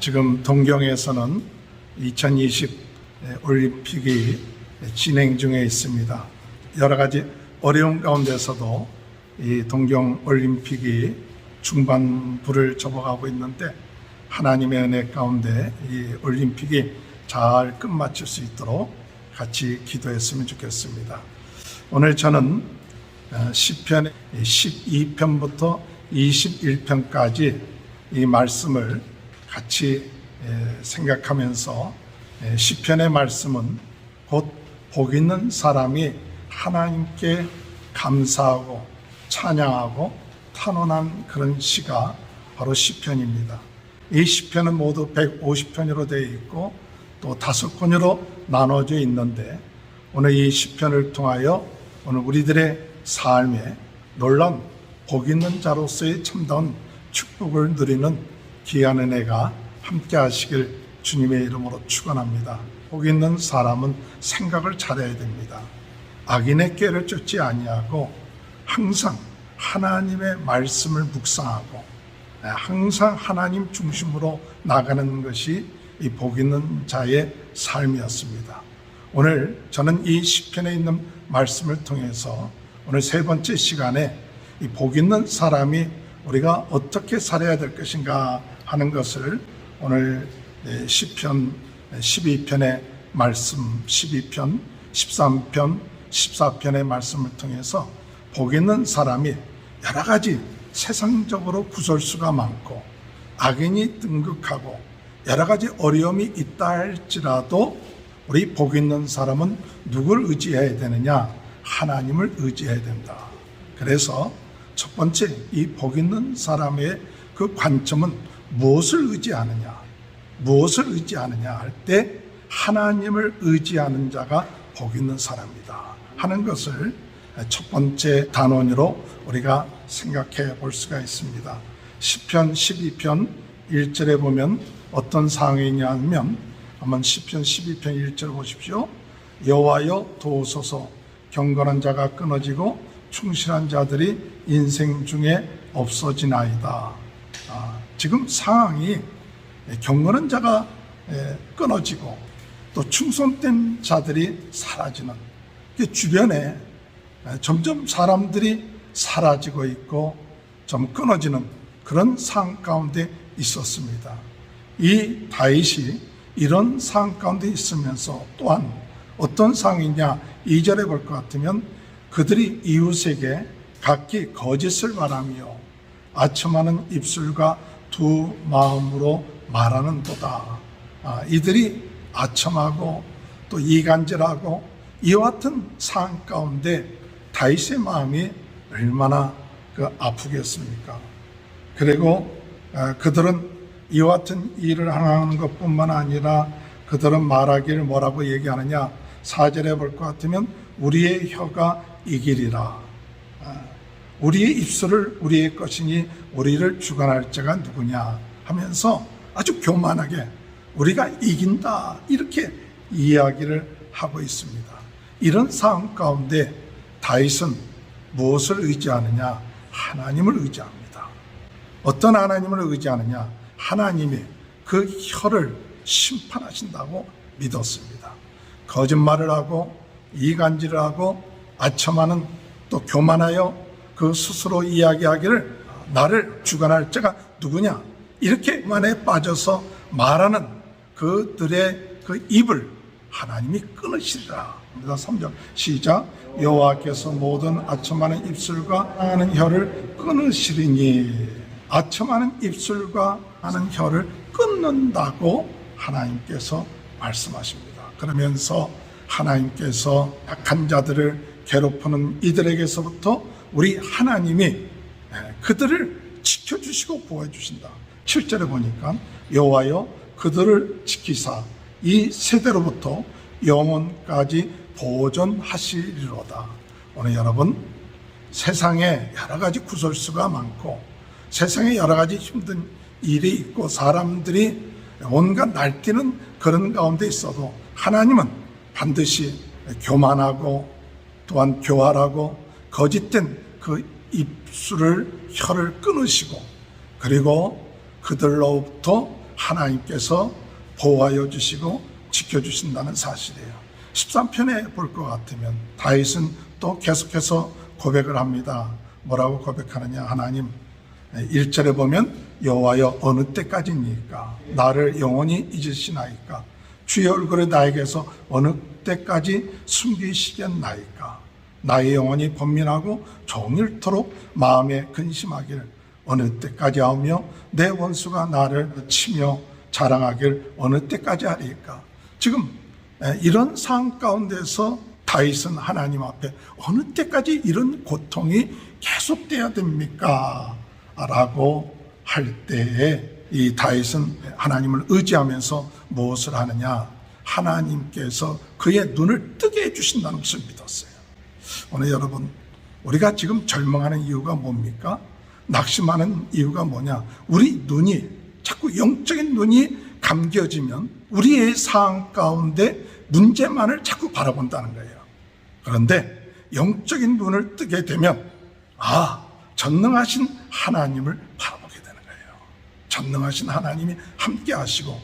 지금 동경에서는 2020 올림픽이 진행 중에 있습니다. 여러 가지 어려운 가운데서도 이 동경 올림픽이 중반부를 접어가고 있는데 하나님의 은혜 가운데 이 올림픽이 잘 끝마칠 수 있도록 같이 기도했으면 좋겠습니다. 오늘 저는 시편 12편부터 21편까지 이 말씀을 같이 생각하면서 시편의 말씀은 곧 복 있는 사람이 하나님께 감사하고 찬양하고 탄원한 그런 시가 바로 시편입니다. 이 시편은 모두 150편으로 되어 있고 또 5권으로 나눠져 있는데 오늘 이 시편을 통하여 오늘 우리들의 삶에 놀라운 복 있는 자로서의 참다운 축복을 누리는 귀한 은혜가 함께 하시길 주님의 이름으로 축원합니다. 복 있는 사람은 생각을 잘해야 됩니다. 악인의 꾀를 쫓지 아니하고 항상 하나님의 말씀을 묵상하고 항상 하나님 중심으로 나가는 것이 이 복 있는 자의 삶이었습니다. 오늘 저는 이 시편에 있는 말씀을 통해서 오늘 세 번째 시간에 이 복 있는 사람이 우리가 어떻게 살아야 될 것인가 하는 것을 오늘 시편 12편의 말씀, 12편, 13편, 14편의 말씀을 통해서 복 있는 사람이 여러 가지 세상적으로 구설수가 많고 악인이 등극하고 여러 가지 어려움이 있다 할지라도 우리 복 있는 사람은 누굴 의지해야 되느냐? 하나님을 의지해야 된다. 그래서 첫 번째 이 복 있는 사람의 그 관점은 무엇을 의지하느냐? 무엇을 의지하느냐 할 때 하나님을 의지하는 자가 복 있는 사람이다 하는 것을 첫 번째 단원으로 우리가 생각해 볼 수가 있습니다. 시편 12편 1절에 보면 어떤 상황이냐 하면 한번 시편 12편 1절 보십시오. 여호와여 도우소서 경건한 자가 끊어지고 충실한 자들이 인생 중에 없어지나이다. 지금 상황이 경건한 자가 끊어지고 또 충성된 자들이 사라지는 주변에 점점 사람들이 사라지고 있고 좀 끊어지는 그런 상황 가운데 있었습니다. 이 다윗이 이런 상황 가운데 있으면서 또한 어떤 상황이냐 2절에 볼 것 같으면 그들이 이웃에게 각기 거짓을 말하며 아첨하는 입술과 두 마음으로 말하는 도다. 이들이 아첨하고 또 이간질하고 이와 같은 상황 가운데 다윗의 마음이 얼마나 아프겠습니까? 그리고 그들은 이와 같은 일을 하는 것뿐만 아니라 그들은 말하기를 뭐라고 얘기하느냐 4절에 볼 것 같으면 우리의 혀가 이기리라. 우리의 입술을 우리의 것이니 우리를 주관할 자가 누구냐 하면서 아주 교만하게 우리가 이긴다 이렇게 이야기를 하고 있습니다. 이런 상황 가운데 다윗은 무엇을 의지하느냐? 하나님을 의지합니다. 어떤 하나님을 의지하느냐? 하나님이 그 혀를 심판하신다고 믿었습니다. 거짓말을 하고 이간질을 하고 아첨하는 또 교만하여 그 스스로 이야기하기를 나를 주관할 자가 누구냐 이렇게만에 빠져서 말하는 그들의 그 입을 하나님이 끊으시리라. 3절 시작. 여호와께서 모든 아첨하는 입술과 하는 혀를 끊으시리니 아첨하는 입술과 하는 혀를 끊는다고 하나님께서 말씀하십니다. 그러면서 하나님께서 약한 자들을 괴롭히는 이들에게서부터 우리 하나님이 그들을 지켜주시고 보호해주신다. 7절에 보니까 여호와여 그들을 지키사 이 세대로부터 영원까지 보존하시리로다. 오늘 여러분 세상에 여러 가지 구설수가 많고 세상에 여러 가지 힘든 일이 있고 사람들이 온갖 날뛰는 그런 가운데 있어도 하나님은 반드시 교만하고 또한 교활하고 거짓된 그 입술을 혀를 끊으시고 그리고 그들로부터 하나님께서 보호하여 주시고 지켜주신다는 사실이에요. 13편에 볼 것 같으면 다윗은 또 계속해서 고백을 합니다. 뭐라고 고백하느냐? 하나님, 1절에 보면 여호와여 어느 때까지니까 나를 영원히 잊으시나이까 주의 얼굴을 나에게서 어느 때까지 숨기시겠나이까 나의 영혼이 번민하고 종일토록 마음에 근심하기를 어느 때까지 하며 내 원수가 나를 치며 자랑하길 어느 때까지 하리까. 지금 이런 상황 가운데서 다윗은 하나님 앞에 어느 때까지 이런 고통이 계속돼야 됩니까? 라고 할 때에 이 다윗은 하나님을 의지하면서 무엇을 하느냐? 하나님께서 그의 눈을 뜨게 해주신다는 것을 믿었어요. 오늘 여러분, 우리가 지금 절망하는 이유가 뭡니까? 낙심하는 이유가 뭐냐? 우리 눈이 자꾸 영적인 눈이 감겨지면 우리의 상황 가운데 문제만을 자꾸 바라본다는 거예요. 그런데 영적인 눈을 뜨게 되면 전능하신 하나님을 바라보게 되는 거예요. 전능하신 하나님이 함께 하시고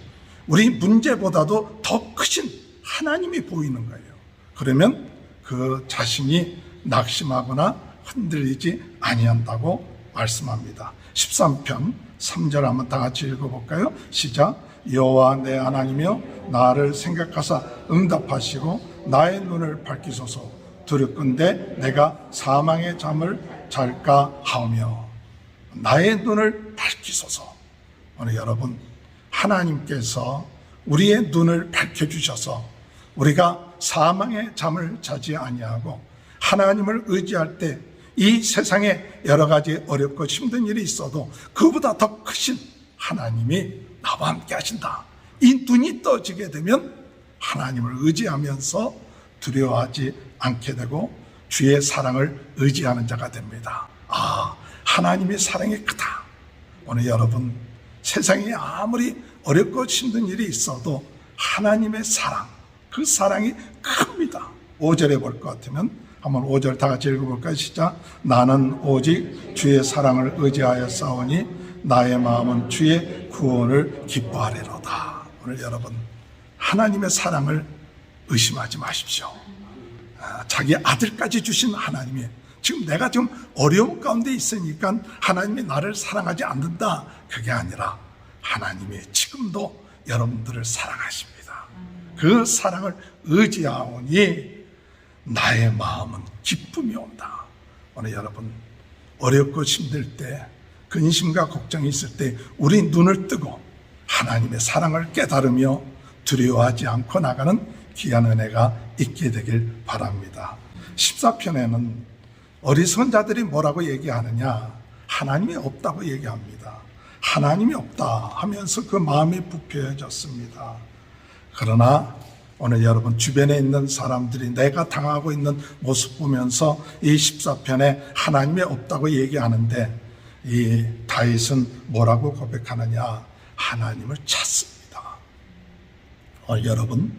우리 문제보다도 더 크신 하나님이 보이는 거예요. 그러면 그 자신이 낙심하거나 흔들리지 아니한다고 말씀합니다. 13편 3절 한번 다 같이 읽어볼까요? 시작. 여호와 내 하나님이여 나를 생각하사 응답하시고 나의 눈을 밝히소서. 두렵건대 내가 사망의 잠을 잘까 하오며. 나의 눈을 밝히소서. 오늘 여러분, 하나님께서 우리의 눈을 밝혀주셔서 우리가 사망의 잠을 자지 아니하고 하나님을 의지할 때 이 세상에 여러 가지 어렵고 힘든 일이 있어도 그보다 더 크신 하나님이 나와 함께 하신다. 이 눈이 떠지게 되면 하나님을 의지하면서 두려워하지 않게 되고 주의 사랑을 의지하는 자가 됩니다. 하나님의 사랑이 크다. 오늘 여러분, 세상에 아무리 어렵고 힘든 일이 있어도 하나님의 사랑, 그 사랑이 큽니다. 5절에 볼 것 같으면 한번 5절 다 같이 읽어볼까요? 시작. 나는 오직 주의 사랑을 의지하여 싸우니 나의 마음은 주의 구원을 기뻐하리로다. 오늘 여러분, 하나님의 사랑을 의심하지 마십시오. 자기 아들까지 주신 하나님이 지금 내가 좀 어려움 가운데 있으니까 하나님이 나를 사랑하지 않는다. 그게 아니라 하나님이 지금도 여러분들을 사랑하십니다. 그 사랑을 의지하오니 나의 마음은 기쁨이 온다. 오늘 여러분, 어렵고 힘들 때, 근심과 걱정이 있을 때 우리 눈을 뜨고 하나님의 사랑을 깨달으며 두려워하지 않고 나가는 귀한 은혜가 있게 되길 바랍니다. 14편에는 어리석은 자들이 뭐라고 얘기하느냐? 하나님이 없다고 얘기합니다. 하나님이 없다 하면서 그 마음이 부패해졌습니다. 그러나 오늘 여러분, 주변에 있는 사람들이 내가 당하고 있는 모습 보면서 이 14편에 하나님이 없다고 얘기하는데 이 다윗은 뭐라고 고백하느냐? 하나님을 찾습니다. 여러분,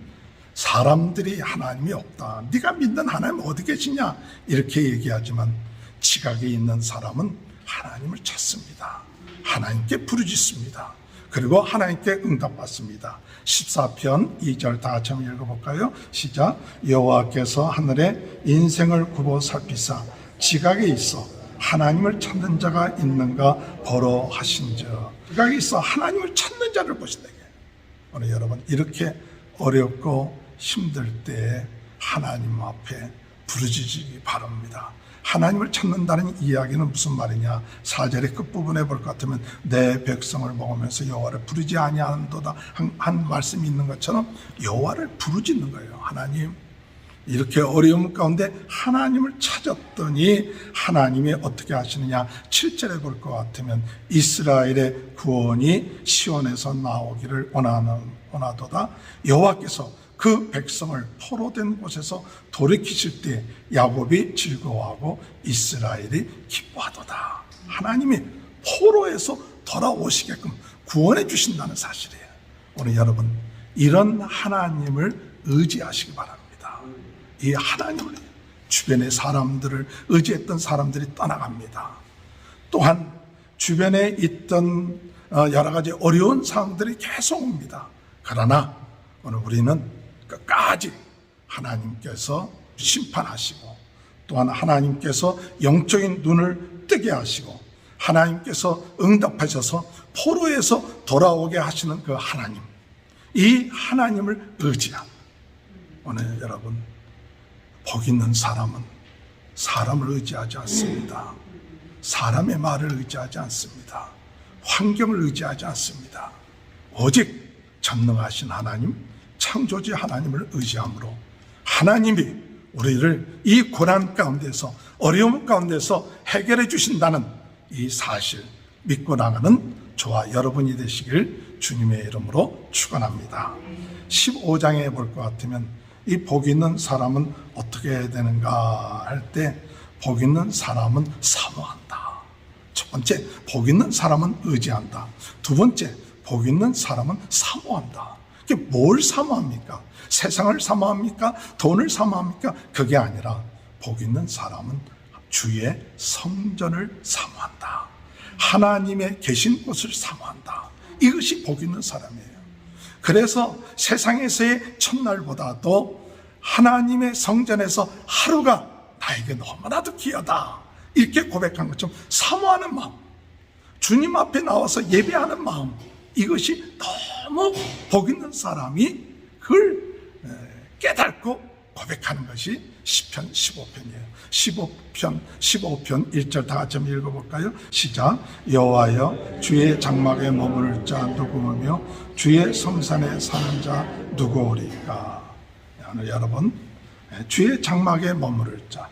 사람들이 하나님이 없다, 네가 믿는 하나님 어디 계시냐 이렇게 얘기하지만 지각에 있는 사람은 하나님을 찾습니다. 하나님께 부르짖습니다. 그리고 하나님께 응답받습니다. 14편 2절 다 같이 한번 읽어볼까요? 시작. 여호와께서 하늘에 인생을 굽어 살피사 지각에 있어 하나님을 찾는 자가 있는가 보러 하신즉. 지각에 있어 하나님을 찾는 자를 보신다. 오늘 여러분, 이렇게 어렵고 힘들 때 하나님 앞에 부르짖기 바랍니다. 하나님을 찾는다는 이야기는 무슨 말이냐? 4절의 끝부분에 볼 것 같으면 내 백성을 먹으면서 여호와를 부르지 아니하는도다 한 말씀이 있는 것처럼 여호와를 부르짖는 거예요. 하나님, 이렇게 어려움 가운데 하나님을 찾았더니 하나님이 어떻게 하시느냐? 7절에 볼 것 같으면 이스라엘의 구원이 시온에서 나오기를 원하도다. 여호와께서 그 백성을 포로된 곳에서 돌이키실 때 야곱이 즐거워하고 이스라엘이 기뻐하도다. 하나님이 포로에서 돌아오시게끔 구원해 주신다는 사실이에요. 오늘 여러분, 이런 하나님을 의지하시기 바랍니다. 이 하나님을, 주변의 사람들을 의지했던 사람들이 떠나갑니다. 또한 주변에 있던 여러 가지 어려운 상황들이 계속 옵니다. 그러나 오늘 우리는 끝까지 하나님께서 심판하시고 또한 하나님께서 영적인 눈을 뜨게 하시고 하나님께서 응답하셔서 포로에서 돌아오게 하시는 그 하나님, 이 하나님을 의지한 오늘 여러분, 복 있는 사람은 사람을 의지하지 않습니다. 사람의 말을 의지하지 않습니다. 환경을 의지하지 않습니다. 오직 전능하신 하나님, 창조주 하나님을 의지함으로 하나님이 우리를 이 고난 가운데서, 어려움 가운데서 해결해 주신다는 이 사실 믿고 나가는 저와 여러분이 되시길 주님의 이름으로 축원합니다. 15장에 볼 것 같으면 이 복 있는 사람은 어떻게 해야 되는가 할 때, 복 있는 사람은 사모한다. 첫 번째, 복 있는 사람은 의지한다. 두 번째, 복 있는 사람은 사모한다. 이게 뭘 사모합니까? 세상을 사모합니까? 돈을 사모합니까? 그게 아니라 복 있는 사람은 주의 성전을 사모한다. 하나님의 계신 곳을 사모한다. 이것이 복 있는 사람이에요. 그래서 세상에서의 첫날보다도 하나님의 성전에서 하루가 나에게 너무나도 귀하다, 이렇게 고백한 것처럼 사모하는 마음, 주님 앞에 나와서 예배하는 마음, 이것이 너무 복 있는 사람이 그걸 깨닫고 고백하는 것이 시편 15편이에요. 15편 1절 다 같이 한번 읽어볼까요? 시작. 여호와여, 주의 장막에 머무를 자 누구며 주의 성산에 사는 자 누구오리까? 여러분, 주의 장막에 머무를 자,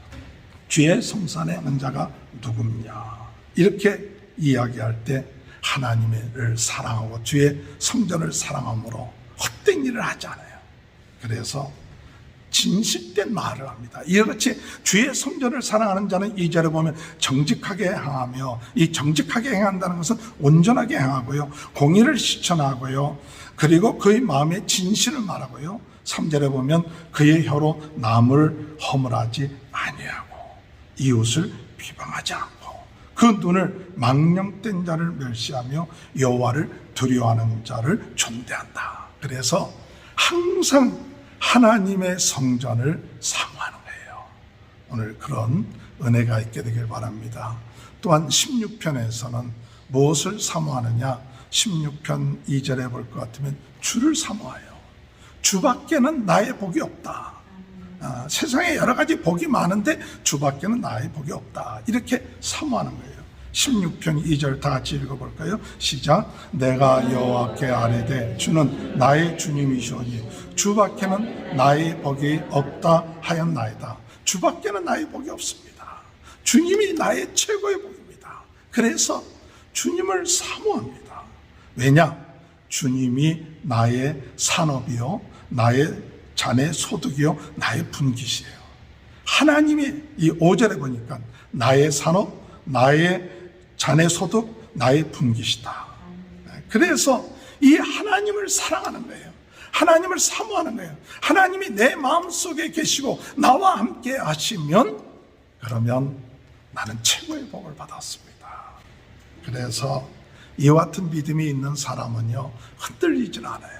주의 성산에 사는 자가 누구냐? 이렇게 이야기할 때 하나님을 사랑하고 주의 성전을 사랑함으로 헛된 일을 하지 않아요. 그래서 진실된 말을 합니다. 이와 같이 주의 성전을 사랑하는 자는 2절에 보면 정직하게 행하며, 이 정직하게 행한다는 것은 온전하게 행하고요, 공의를 실천하고요, 그리고 그의 마음에 진실을 말하고요, 3절에 보면 그의 혀로 남을 허물하지 아니하고 이웃을 비방하지 않고 그 눈을 망령된 자를 멸시하며 여호와를 두려워하는 자를 존대한다. 그래서 항상 하나님의 성전을 사모하는 거예요. 오늘 그런 은혜가 있게 되길 바랍니다. 또한 16편에서는 무엇을 사모하느냐? 16편 2절에 볼 것 같으면 주를 사모하여, 주밖에는 나의 복이 없다. 세상에 여러 가지 복이 많은데 주밖에는 나의 복이 없다, 이렇게 사모하는 거예요. 16편 2절 다 같이 읽어볼까요? 시작. 내가 여호와께 아뢰되 주는 나의 주님이시오니 주밖에는 나의 복이 없다 하였나이다. 주밖에는 나의 복이 없습니다. 주님이 나의 최고의 복입니다. 그래서 주님을 사모합니다. 왜냐? 주님이 나의 산업이요, 나의 자네 소득이요, 나의 분깃이에요. 하나님이 이 5절에 보니까 나의 산업, 나의 자네 소득, 나의 분깃이다. 그래서 이 하나님을 사랑하는 거예요. 하나님을 사모하는 거예요. 하나님이 내 마음속에 계시고 나와 함께 하시면, 그러면 나는 최고의 복을 받았습니다. 그래서 이와 같은 믿음이 있는 사람은요, 흔들리질 않아요.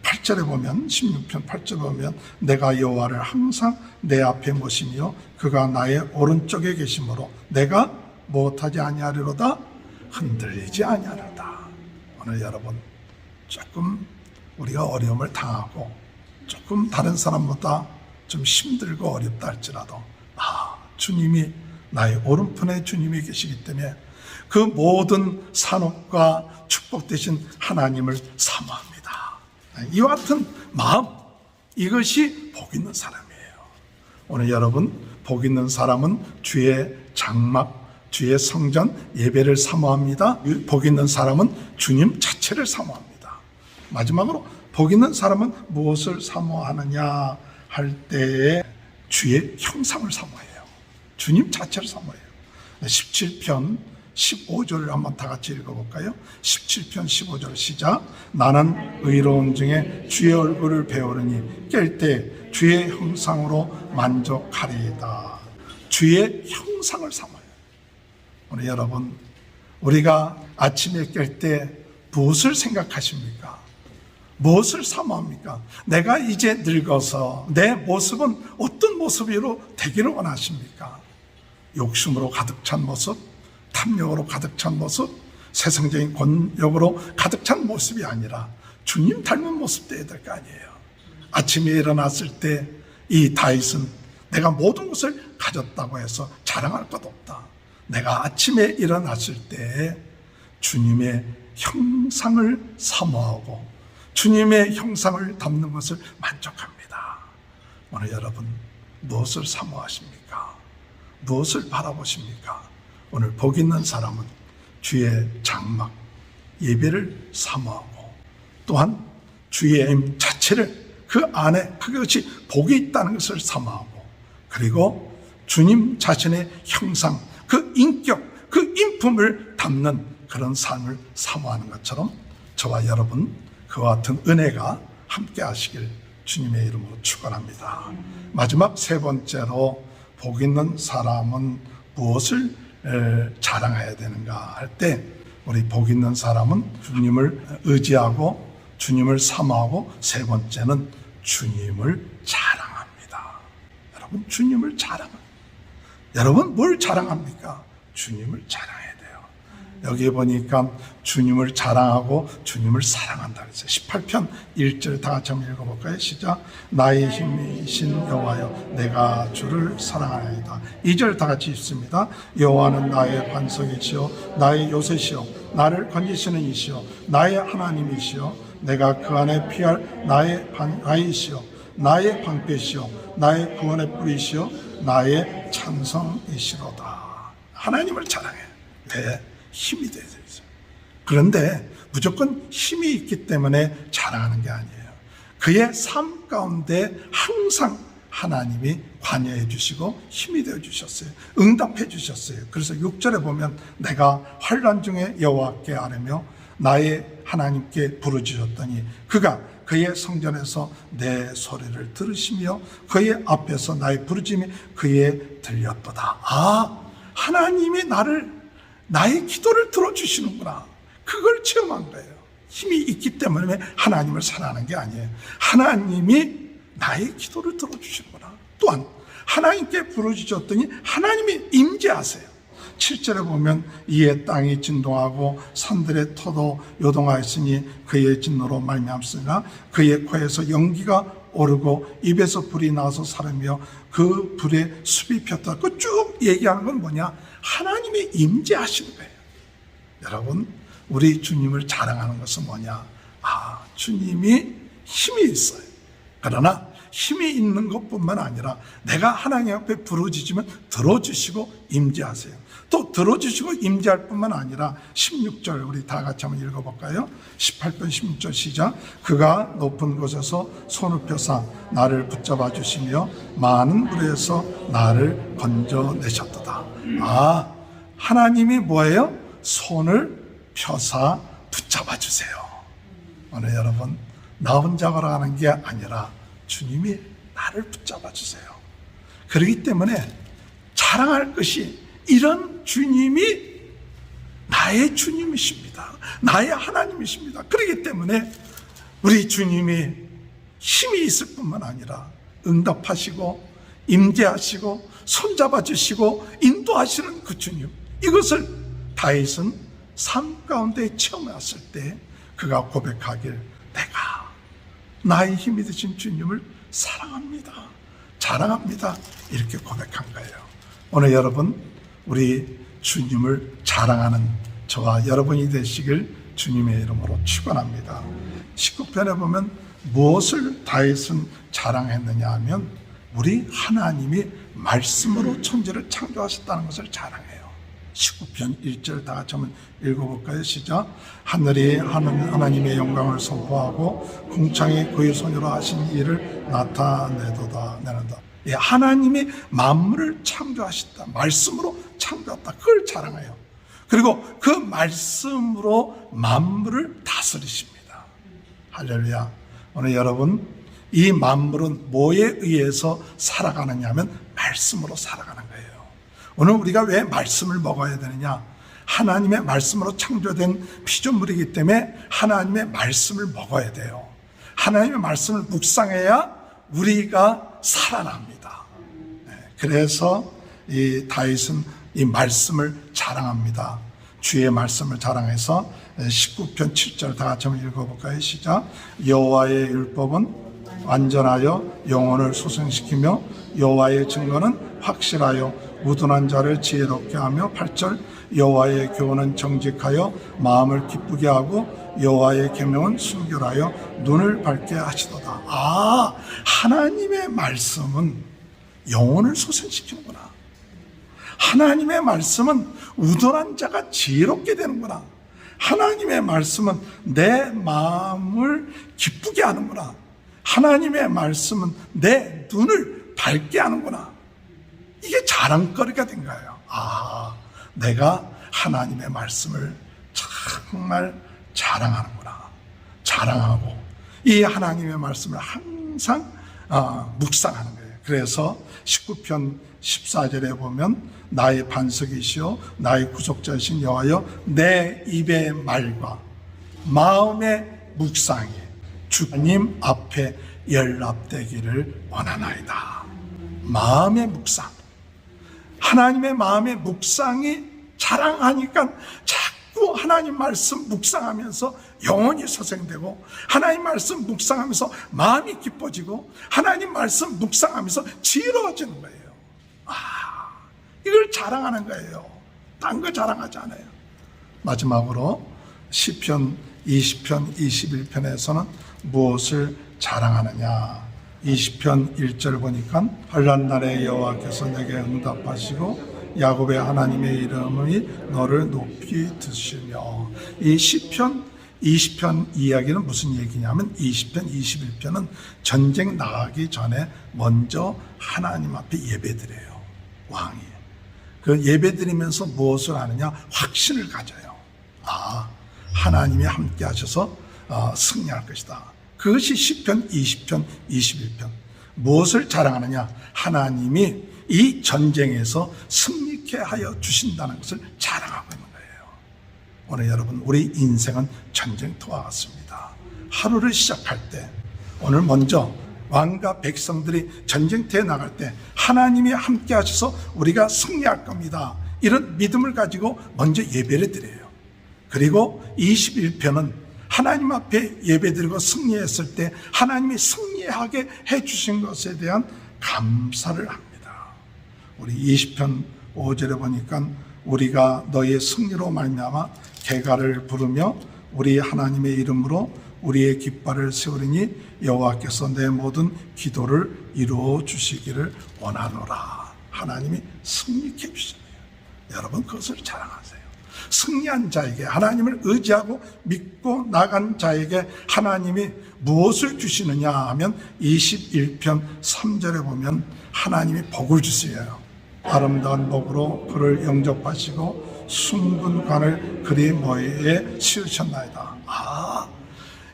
8절에 보면, 16편 8절에 보면 내가 여호와를 항상 내 앞에 모시며 그가 나의 오른쪽에 계심으로 내가 무엇하지 아니하리로다? 흔들리지 아니하리로다. 오늘 여러분, 조금 우리가 어려움을 당하고 조금 다른 사람보다 좀 힘들고 어렵다 할지라도 주님이 나의 오른편에 주님이 계시기 때문에 그 모든 산업과 축복 되신 하나님을 사모합니다. 이와 같은 마음, 이것이 복 있는 사람이에요. 오늘 여러분, 복 있는 사람은 주의 장막, 주의 성전 예배를 사모합니다. 복 있는 사람은 주님 자체를 사모합니다. 마지막으로 복 있는 사람은 무엇을 사모하느냐 할 때에 주의 형상을 사모해요. 주님 자체를 사모해요. 17편 15절을 한번 다 같이 읽어볼까요? 17편 15절 시작. 나는 의로운 중에 주의 얼굴을 배우려니 깰 때 주의 형상으로 만족하리이다. 주의 형상을 삼아요. 오늘 여러분, 우리가 아침에 깰 때 무엇을 생각하십니까? 무엇을 사모합니까? 내가 이제 늙어서 내 모습은 어떤 모습으로 되기를 원하십니까? 욕심으로 가득 찬 모습, 탐욕으로 가득 찬 모습, 세상적인 권력으로 가득 찬 모습이 아니라 주님 닮은 모습 되어야 될 거 아니에요. 아침에 일어났을 때 이 다윗은 내가 모든 것을 가졌다고 해서 자랑할 것 없다. 내가 아침에 일어났을 때 주님의 형상을 사모하고 주님의 형상을 담는 것을 만족합니다. 오늘 여러분 무엇을 사모하십니까? 무엇을 바라보십니까? 오늘 복 있는 사람은 주의 장막, 예배를 사모하고 또한 주의 임 자체를 그 안에 그것이 복이 있다는 것을 사모하고 그리고 주님 자신의 형상, 그 인격, 그 인품을 담는 그런 삶을 사모하는 것처럼 저와 여러분 그와 같은 은혜가 함께 하시길 주님의 이름으로 축원합니다. 마지막 세 번째로 복 있는 사람은 무엇을 자랑해야 되는가 할 때 우리 복 있는 사람은 주님을 의지하고 주님을 사모하고 세 번째는 주님을 자랑합니다. 여러분 주님을 자랑합니다. 여러분 뭘 자랑합니까? 주님을 자랑해야 돼요. 여기 보니까 주님을 자랑하고 주님을 사랑한다 그랬어요. 18편 1절 다 같이 한번 읽어볼까요? 시작. 나의 힘이신 여호와여 내가 주를 사랑하나이다. 2절 다 같이 읽습니다. 여호와는 나의 반석이시요 나의 요새시요 나를 건지시는 이시요 나의 하나님이시요 내가 그 안에 피할 나의 바위시요 나의 방패시요 나의 구원의 뿌리시요 나의 찬성이시로다. 하나님을 자랑해. 왜? 힘이 되어 있어요. 그런데 무조건 힘이 있기 때문에 자랑하는 게 아니에요. 그의 삶 가운데 항상 하나님이 관여해 주시고 힘이 되어 주셨어요. 응답해 주셨어요. 그래서 6절에 보면 내가 환난 중에 여호와께 아뢰며 나의 하나님께 부르짖었더니 그가 그의 성전에서 내 소리를 들으시며 그의 앞에서 나의 부르짖음이 그에 들렸도다. 아, 하나님이 나의 기도를 들어주시는구나. 그걸 체험한 거예요. 힘이 있기 때문에 하나님을 사랑하는 게 아니에요. 하나님이 나의 기도를 들어주시는구나. 또한 하나님께 부르짖었더니 하나님이 임재하세요. 7절에 보면 이에 땅이 진동하고 산들의 터도 요동하였으니 그의 진노로 말미암으나 그의 코에서 연기가 오르고 입에서 불이 나서 사르며 그 불에 숲이 폈다. 그 쭉 얘기하는 건 뭐냐? 하나님이 임재하시는 거예요. 여러분 우리 주님을 자랑하는 것은 뭐냐? 아, 주님이 힘이 있어요. 그러나 힘이 있는 것뿐만 아니라 내가 하나님 앞에 부르짖으면 들어주시고 임재하세요. 또 들어주시고 임재할 뿐만 아니라 16절 우리 다 같이 한번 읽어볼까요? 18편 16절 시작. 그가 높은 곳에서 손을 펴사 나를 붙잡아 주시며 많은 물에서 나를 건져내셨도다. 아, 하나님이 뭐예요? 손을 펴사 붙잡아 주세요. 오늘 여러분 나 혼자 걸어가는 게 아니라 주님이 나를 붙잡아 주세요. 그렇기 때문에 자랑할 것이 이런 주님이 나의 주님이십니다. 나의 하나님이십니다. 그렇기 때문에 우리 주님이 힘이 있을 뿐만 아니라 응답하시고 임재하시고 손잡아 주시고 인도하시는 그 주님, 이것을 다윗은 삶 가운데 체험했을 때 그가 고백하길 내가 나의 힘이 되신 주님을 사랑합니다. 자랑합니다. 이렇게 고백한 거예요. 오늘 여러분 우리 주님을 자랑하는 저와 여러분이 되시길 주님의 이름으로 축원합니다. 19편에 보면 무엇을 다윗은 자랑했느냐 하면 우리 하나님이 말씀으로 천지를 창조하셨다는 것을 자랑해요. 19편 1절 다 같이 한번 읽어볼까요? 시작. 하늘이 하나님의 영광을 선포하고 궁창이 그의 손으로 하신 일을 나타내도다. 예, 하나님이 만물을 창조하셨다. 말씀으로 창조했다. 그걸 자랑해요. 그리고 그 말씀으로 만물을 다스리십니다. 할렐루야. 오늘 여러분 이 만물은 뭐에 의해서 살아가느냐 하면 말씀으로 살아가는 거예요. 오늘 우리가 왜 말씀을 먹어야 되느냐? 하나님의 말씀으로 창조된 피조물이기 때문에 하나님의 말씀을 먹어야 돼요. 하나님의 말씀을 묵상해야 우리가 살아납니다. 그래서 이 다윗은 이 말씀을 자랑합니다. 주의 말씀을 자랑해서 19편 7절 다 같이 한번 읽어볼까요? 시작. 여호와의 율법은 완전하여 영혼을 소생시키며 여호와의 증거는 확실하여 우둔한 자를 지혜롭게 하며 8절 여호와의 교훈은 정직하여 마음을 기쁘게 하고 여호와의 계명은 순결하여 눈을 밝게 하시도다. 하나님의 말씀은 영혼을 소생시키는구나. 하나님의 말씀은 우둔한 자가 지혜롭게 되는구나. 하나님의 말씀은 내 마음을 기쁘게 하는구나. 하나님의 말씀은 내 눈을 밝게 하는구나. 이게 자랑거리가 된 거예요. 내가 하나님의 말씀을 정말 자랑하는구나. 자랑하고 이 하나님의 말씀을 항상 묵상하는 거예요. 그래서 19편 14절에 보면 나의 반석이시오 나의 구속자이신 여호와여 내 입의 말과 마음의 묵상이 주님 앞에 연락되기를 원하나이다. 마음의 묵상, 하나님의 마음의 묵상이 자랑하니까 자꾸 하나님 말씀 묵상하면서 영혼이 소생되고 하나님 말씀 묵상하면서 마음이 기뻐지고 하나님 말씀 묵상하면서 지혜로워지는 거예요. 이걸 자랑하는 거예요. 딴 거 자랑하지 않아요. 마지막으로 시편 20편 21편에서는 무엇을 자랑하느냐. 20편 1절 보니까 환난 날에 여호와께서 내게 응답하시고 야곱의 하나님의 이름이 너를 높이 드시며. 이 시편 20편 이야기는 무슨 얘기냐면 20편 21편은 전쟁 나가기 전에 먼저 하나님 앞에 예배드려요. 왕이 그 예배드리면서 무엇을 하느냐, 확신을 가져요. 하나님이 함께 하셔서 승리할 것이다. 그것이 시편 20편 21편. 무엇을 자랑하느냐, 하나님이 이 전쟁에서 승리케 하여 주신다는 것을 자랑하고 있는 거예요. 오늘 여러분, 우리 인생은 전쟁터와 같습니다. 하루를 시작할 때 오늘 먼저 왕과 백성들이 전쟁터에 나갈 때 하나님이 함께 하셔서 우리가 승리할 겁니다. 이런 믿음을 가지고 먼저 예배를 드려요. 그리고 21편은 하나님 앞에 예배드리고 승리했을 때 하나님이 승리하게 해주신 것에 대한 감사를 합니다. 우리 20편 5절에 보니까 우리가 너의 승리로 말미암아 개가를 부르며 우리 하나님의 이름으로 우리의 깃발을 세우리니 여호와께서 내 모든 기도를 이루어 주시기를 원하노라. 하나님이 승리케 해주시네요. 여러분, 그것을 자랑하세요. 승리한 자에게, 하나님을 의지하고 믿고 나간 자에게 하나님이 무엇을 주시느냐 하면 21편 3절에 보면 하나님이 복을 주세요. 아름다운 복으로 그를 영접하시고 숭근 관을 그리 머리에 씌우셨나이다.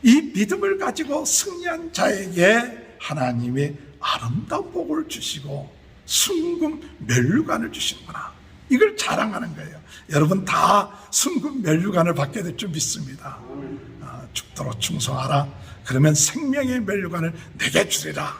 이 믿음을 가지고 승리한 자에게 하나님이 아름다운 복을 주시고 숭근 면류관을 주시는구나. 이걸 자랑하는 거예요. 여러분 다 숭근 면류관을 받게 될 줄 믿습니다. 죽도록 충성하라. 그러면 생명의 면류관을 내게 주리라.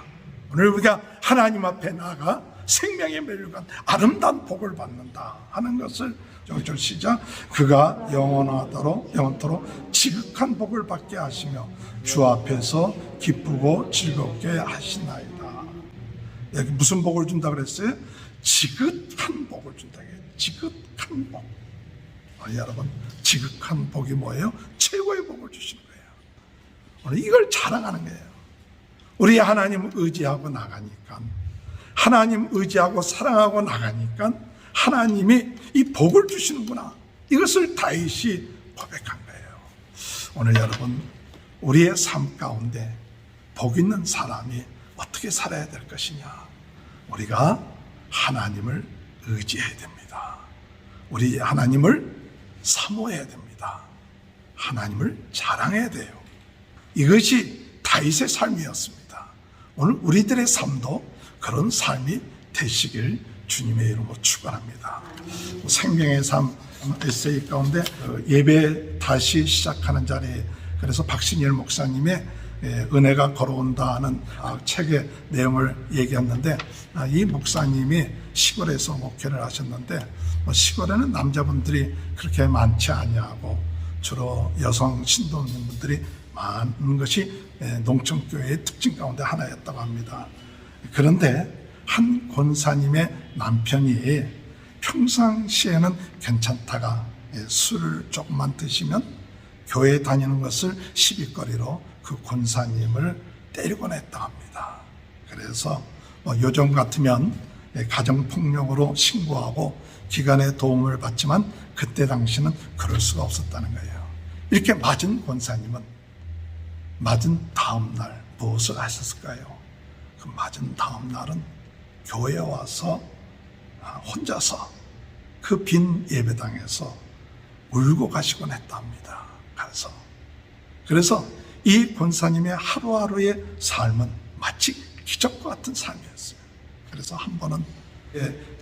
오늘 우리가 하나님 앞에 나아가 생명의 면류관, 아름다운 복을 받는다 하는 것을 여기서 시작. 그가 영원토록 지극한 복을 받게 하시며 주 앞에서 기쁘고 즐겁게 하시나이다. 여기 무슨 복을 준다 그랬어요? 지극한 복을 준다. 지극한 복. 여러분, 지극한 복이 뭐예요? 최고의 복을 주시는 거예요. 오늘 이걸 자랑하는 거예요. 우리 하나님 의지하고 나가니까, 하나님 의지하고 사랑하고 나가니까 하나님이 이 복을 주시는구나. 이것을 다윗이 고백한 거예요. 오늘 여러분, 우리의 삶 가운데 복 있는 사람이 어떻게 살아야 될 것이냐. 우리가 하나님을 의지해야 됩니다. 우리 하나님을 사모해야 됩니다. 하나님을 자랑해야 돼요. 이것이 다윗의 삶이었습니다. 오늘 우리들의 삶도 그런 삶이 되시길 주님의 이름으로 축원합니다. 생명의 삶 에세이 가운데 예배 다시 시작하는 자리에, 그래서 박신일 목사님의 은혜가 걸어온다는 책의 내용을 얘기했는데, 이 목사님이 시골에서 목회를 하셨는데 시골에는 남자분들이 그렇게 많지 아니하고 주로 여성 신도님분들이 많은 것이 농촌교회의 특징 가운데 하나였다고 합니다. 그런데 한 권사님의 남편이 평상시에는 괜찮다가 술을 조금만 드시면 교회 다니는 것을 시비거리로 그 권사님을 때리곤 했다고 합니다. 그래서 요즘 같으면 가정폭력으로 신고하고 기관의 도움을 받지만 그때 당시는 그럴 수가 없었다는 거예요. 이렇게 맞은 권사님은 맞은 다음 날 무엇을 하셨을까요? 그 맞은 다음 날은 교회에 와서 혼자서 그 빈 예배당에서 울고 가시곤 했답니다. 그래서 이 권사님의 하루하루의 삶은 마치 기적과 같은 삶이었어요. 그래서 한 번은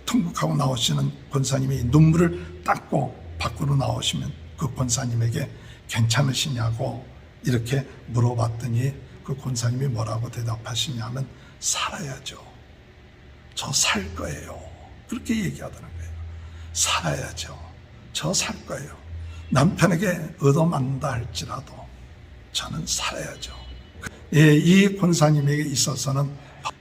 통곡하고 나오시는 권사님이 눈물을 닦고 밖으로 나오시면 그 권사님에게 괜찮으시냐고 이렇게 물어봤더니 그 권사님이 뭐라고 대답하시냐면 살아야죠. 저 살 거예요. 그렇게 얘기하더라고요. 살아야죠. 저 살 거예요. 남편에게 얻어맞는다 할지라도 저는 살아야죠. 이 권사님에게 있어서는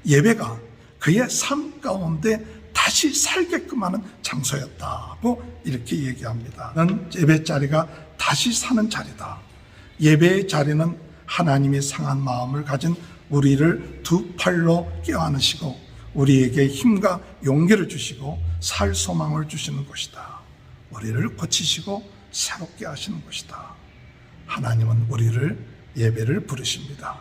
예배가 그의 삶 가운데 다시 살게끔 하는 장소였다고 이렇게 얘기합니다. 예배 자리가 다시 사는 자리다. 예배의 자리는 하나님이 상한 마음을 가진 우리를 두 팔로 껴안으시고 우리에게 힘과 용기를 주시고 살 소망을 주시는 곳이다. 우리를 고치시고 새롭게 하시는 곳이다. 하나님은 우리를 예배를 부르십니다.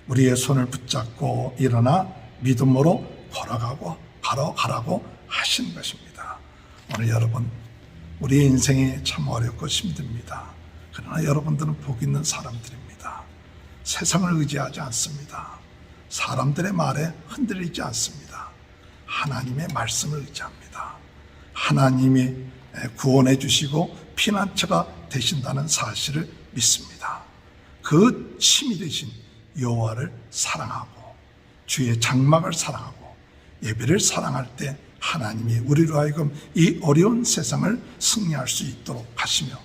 우리의 손을 붙잡고 일어나 믿음으로 걸어가고 바로 가라고 하시는 것입니다. 오늘 여러분, 우리 인생이 참 어렵고 힘듭니다. 그러나 여러분들은 복 있는 사람들입니다. 세상을 의지하지 않습니다. 사람들의 말에 흔들리지 않습니다. 하나님의 말씀을 의지합니다. 하나님이 구원해 주시고 피난처가 되신다는 사실을 믿습니다. 그 신이 되신 여호와를 사랑하고 주의 장막을 사랑하고 예배를 사랑할 때 하나님이 우리로 하여금 이 어려운 세상을 승리할 수 있도록 하시며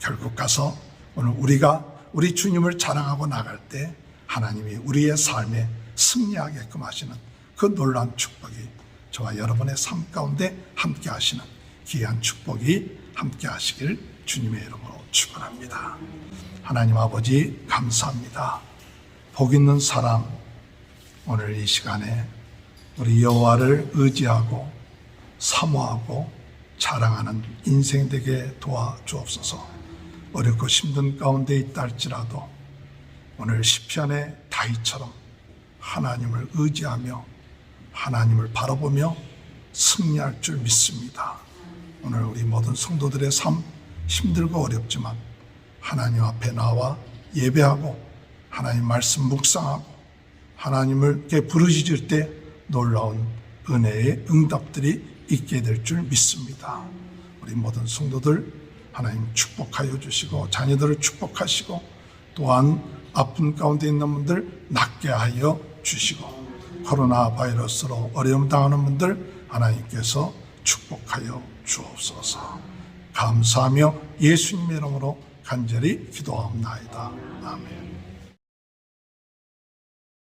결국 가서 오늘 우리가 우리 주님을 자랑하고 나갈 때 하나님이 우리의 삶에 승리하게끔 하시는 그 놀라운 축복이 저와 여러분의 삶 가운데 함께 하시는 귀한 축복이 함께 하시길 주님의 이름으로 축원합니다. 하나님 아버지 감사합니다. 복 있는 사람, 오늘 이 시간에 우리 여호와를 의지하고 사모하고 자랑하는 인생 되게 도와주옵소서. 어렵고 힘든 가운데 있다 할지라도 오늘 시편의 다윗처럼 하나님을 의지하며 하나님을 바라보며 승리할 줄 믿습니다. 오늘 우리 모든 성도들의 삶 힘들고 어렵지만 하나님 앞에 나와 예배하고 하나님 말씀 묵상하고 하나님을 부르짖을 때 놀라운 은혜의 응답들이 있게 될 줄 믿습니다. 우리 모든 성도들 하나님 축복하여 주시고 자녀들을 축복하시고 또한 아픈 가운데 있는 분들 낫게 하여 주시고 코로나 바이러스로 어려움 당하는 분들 하나님께서 축복하여 주옵소서. 감사하며 예수님의 이름으로 간절히 기도하옵나이다. 아멘.